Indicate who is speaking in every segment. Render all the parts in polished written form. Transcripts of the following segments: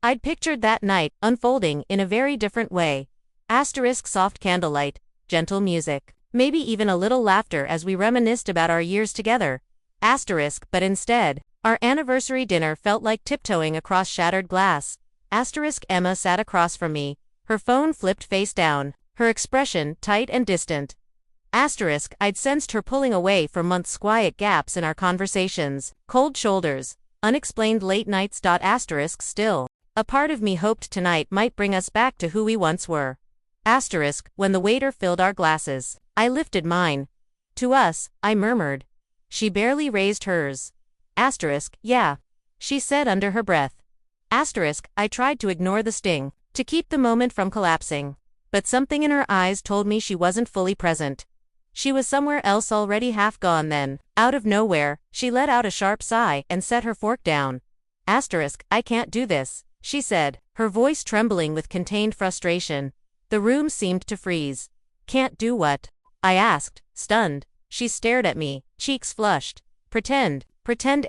Speaker 1: I'd pictured that night unfolding in a very different way. Asterisk soft candlelight, gentle music, maybe even a little laughter as we reminisced about our years together. Asterisk, but instead, our anniversary dinner felt like tiptoeing across shattered glass. Asterisk Emma sat across from me, her phone flipped face down, her expression tight and distant. Asterisk, I'd sensed her pulling away for months, quiet gaps in our conversations, cold shoulders, unexplained late nights. Asterisk still. A part of me hoped tonight might bring us back to who we once were. Asterisk, when the waiter filled our glasses, I lifted mine. To us, I murmured. She barely raised hers. Asterisk, yeah, she said under her breath. Asterisk, I tried to ignore the sting, to keep the moment from collapsing. But something in her eyes told me she wasn't fully present. She was somewhere else, already half gone. Then, out of nowhere, she let out a sharp sigh and set her fork down. Asterisk, I can't do this, she said, her voice trembling with contained frustration. The room seemed to freeze. Can't do what? I asked, stunned. She stared at me, cheeks flushed. Pretend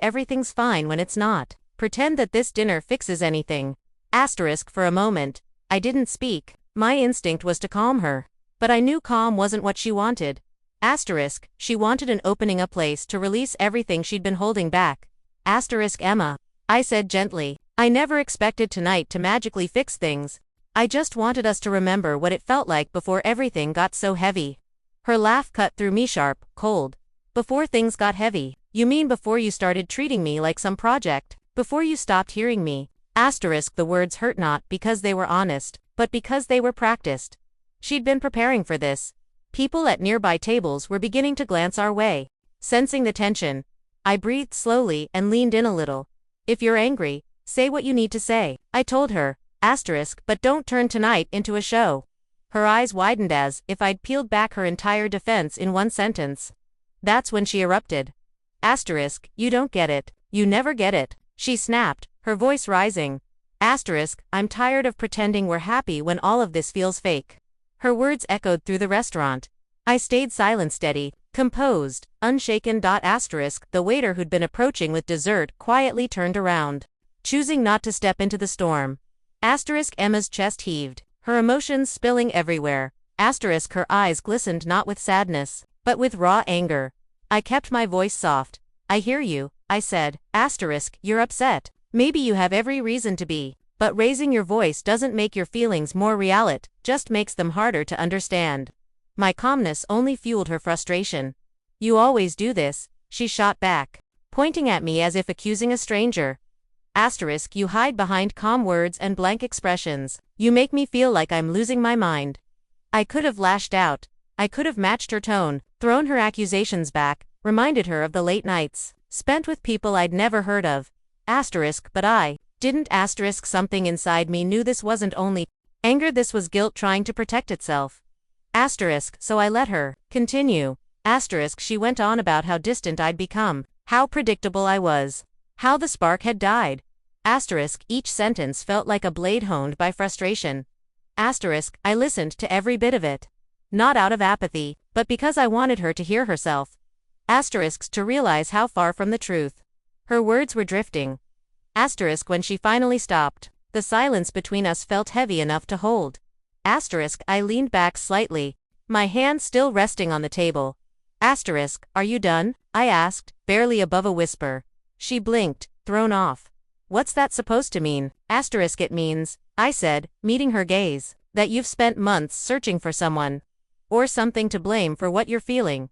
Speaker 1: everything's fine when it's not. Pretend that this dinner fixes anything. Asterisk, for a moment, I didn't speak. My instinct was to calm her. But I knew calm wasn't what she wanted. Asterisk, she wanted an opening, a place to release everything she'd been holding back. Asterisk Emma, I said gently, I never expected tonight to magically fix things. I just wanted us to remember what it felt like before everything got so heavy. Her laugh cut through me sharp, cold. Before things got heavy? You mean before you started treating me like some project? Before you stopped hearing me? Asterisk, the words hurt not because they were honest, but because they were practiced. She'd been preparing for this. People at nearby tables were beginning to glance our way. Sensing the tension, I breathed slowly and leaned in a little. If you're angry, say what you need to say, I told her. Asterisk, but don't turn tonight into a show. Her eyes widened as if I'd peeled back her entire defense in one sentence. That's when she erupted. Asterisk, you don't get it. You never get it, she snapped, her voice rising. Asterisk, I'm tired of pretending we're happy when all of this feels fake. Her words echoed through the restaurant. I stayed silent, steady, composed, unshaken. Asterisk, the waiter who'd been approaching with dessert quietly turned around, choosing not to step into the storm. Asterisk Emma's chest heaved, her emotions spilling everywhere. Asterisk her eyes glistened not with sadness, but with raw anger. I kept my voice soft. I hear you, I said. Asterisk, you're upset. Maybe you have every reason to be. But raising your voice doesn't make your feelings more real, it just makes them harder to understand. My calmness only fueled her frustration. You always do this, she shot back, pointing at me as if accusing a stranger. Asterisk, you hide behind calm words and blank expressions. You make me feel like I'm losing my mind. I could have lashed out. I could have matched her tone, thrown her accusations back, reminded her of the late nights spent with people I'd never heard of. Asterisk, but I didn't. Asterisk, something inside me knew this wasn't only anger, this was guilt trying to protect itself. Asterisk, so I let her continue. Asterisk, she went on about how distant I'd become, how predictable I was, how the spark had died. Asterisk, each sentence felt like a blade honed by frustration. Asterisk, I listened to every bit of it. Not out of apathy, but because I wanted her to hear herself. Asterisk, to realize how far from the truth her words were drifting. Asterisk, when she finally stopped, the silence between us felt heavy enough to hold. Asterisk, I leaned back slightly, my hand still resting on the table. Asterisk, are you done? I asked, barely above a whisper. She blinked, thrown off. What's that supposed to mean? Asterisk, it means, I said, meeting her gaze, that you've spent months searching for someone or something to blame for what you're feeling.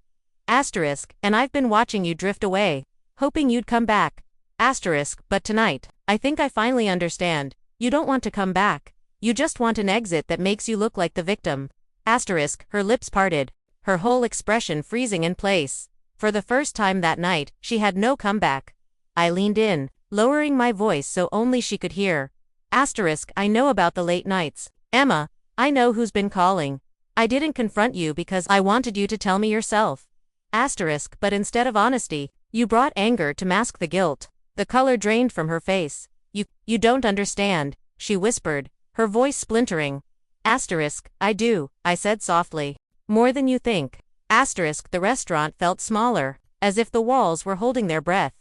Speaker 1: Asterisk, and I've been watching you drift away, hoping you'd come back. Asterisk, but tonight, I think I finally understand. You don't want to come back. You just want an exit that makes you look like the victim. Asterisk, her lips parted, her whole expression freezing in place. For the first time that night, she had no comeback. I leaned in, lowering my voice so only she could hear. Asterisk, I know about the late nights. Emma, I know who's been calling. I didn't confront you because I wanted you to tell me yourself. Asterisk, but instead of honesty, you brought anger to mask the guilt. The color drained from her face. You don't understand, she whispered, her voice splintering. Asterisk, I do, I said softly. More than you think. Asterisk, the restaurant felt smaller, as if the walls were holding their breath.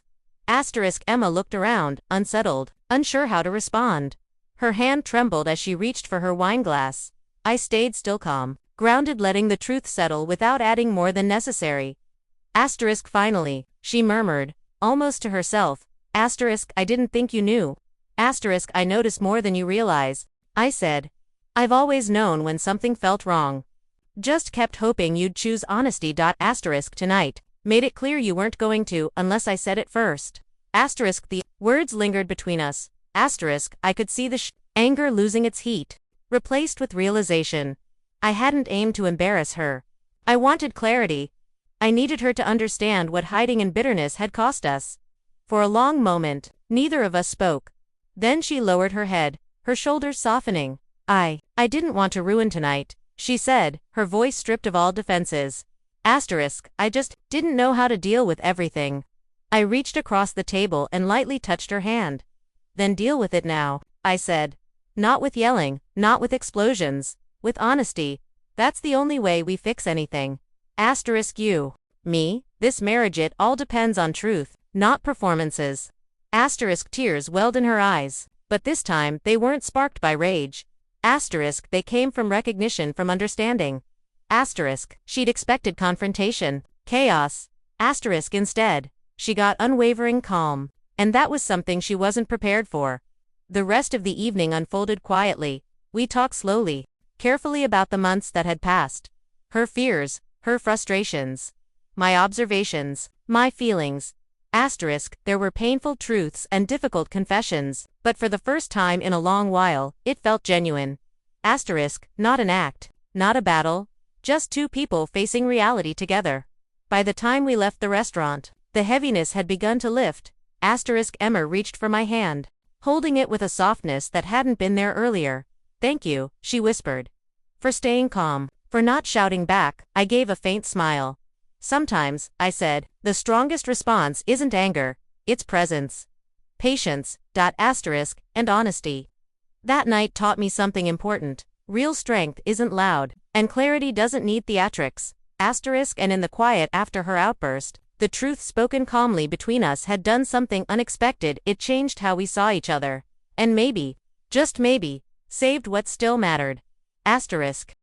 Speaker 1: Asterisk, Emma looked around, unsettled, unsure how to respond. Her hand trembled as she reached for her wineglass. I stayed still, calm, grounded, letting the truth settle without adding more than necessary. Asterisk finally, she murmured, almost to herself. Asterisk, I didn't think you knew. Asterisk, I notice more than you realize. I said. I've always known when something felt wrong. Just kept hoping you'd choose honesty. Asterisk tonight. Made it clear you weren't going to, unless I said it first. Asterisk, the words lingered between us. Asterisk, I could see the anger losing its heat, replaced with realization. I hadn't aimed to embarrass her. I wanted clarity. I needed her to understand what hiding in bitterness had cost us. For a long moment, neither of us spoke. Then she lowered her head, her shoulders softening. I didn't want to ruin tonight, she said, her voice stripped of all defenses. Asterisk, I just didn't know how to deal with everything. I reached across the table and lightly touched her hand. Then deal with it now, I said. Not with yelling, not with explosions, with honesty. That's the only way we fix anything. Asterisk you, me, this marriage, it all depends on truth, not performances. Asterisk tears welled in her eyes, but this time they weren't sparked by rage. Asterisk they came from recognition, from understanding. Asterisk she'd expected confrontation, chaos. Asterisk instead, she got unwavering calm, and that was something she wasn't prepared for. The rest of the evening unfolded quietly. We talked slowly, carefully about the months that had passed. Her fears, her frustrations, my observations, my feelings. Asterisk, there were painful truths and difficult confessions, but for the first time in a long while, it felt genuine. Asterisk, not an act, not a battle, just two people facing reality together. By the time we left the restaurant, the heaviness had begun to lift. Asterisk Emma reached for my hand, holding it with a softness that hadn't been there earlier. Thank you, she whispered. For staying calm, for not shouting back. I gave a faint smile. Sometimes, I said, the strongest response isn't anger, it's presence. Patience, asterisk, and honesty. That night taught me something important. Real strength isn't loud, and clarity doesn't need theatrics. Asterisk, and in the quiet after her outburst, the truth spoken calmly between us had done something unexpected. It changed how we saw each other. And maybe, just maybe, saved what still mattered. Asterisk.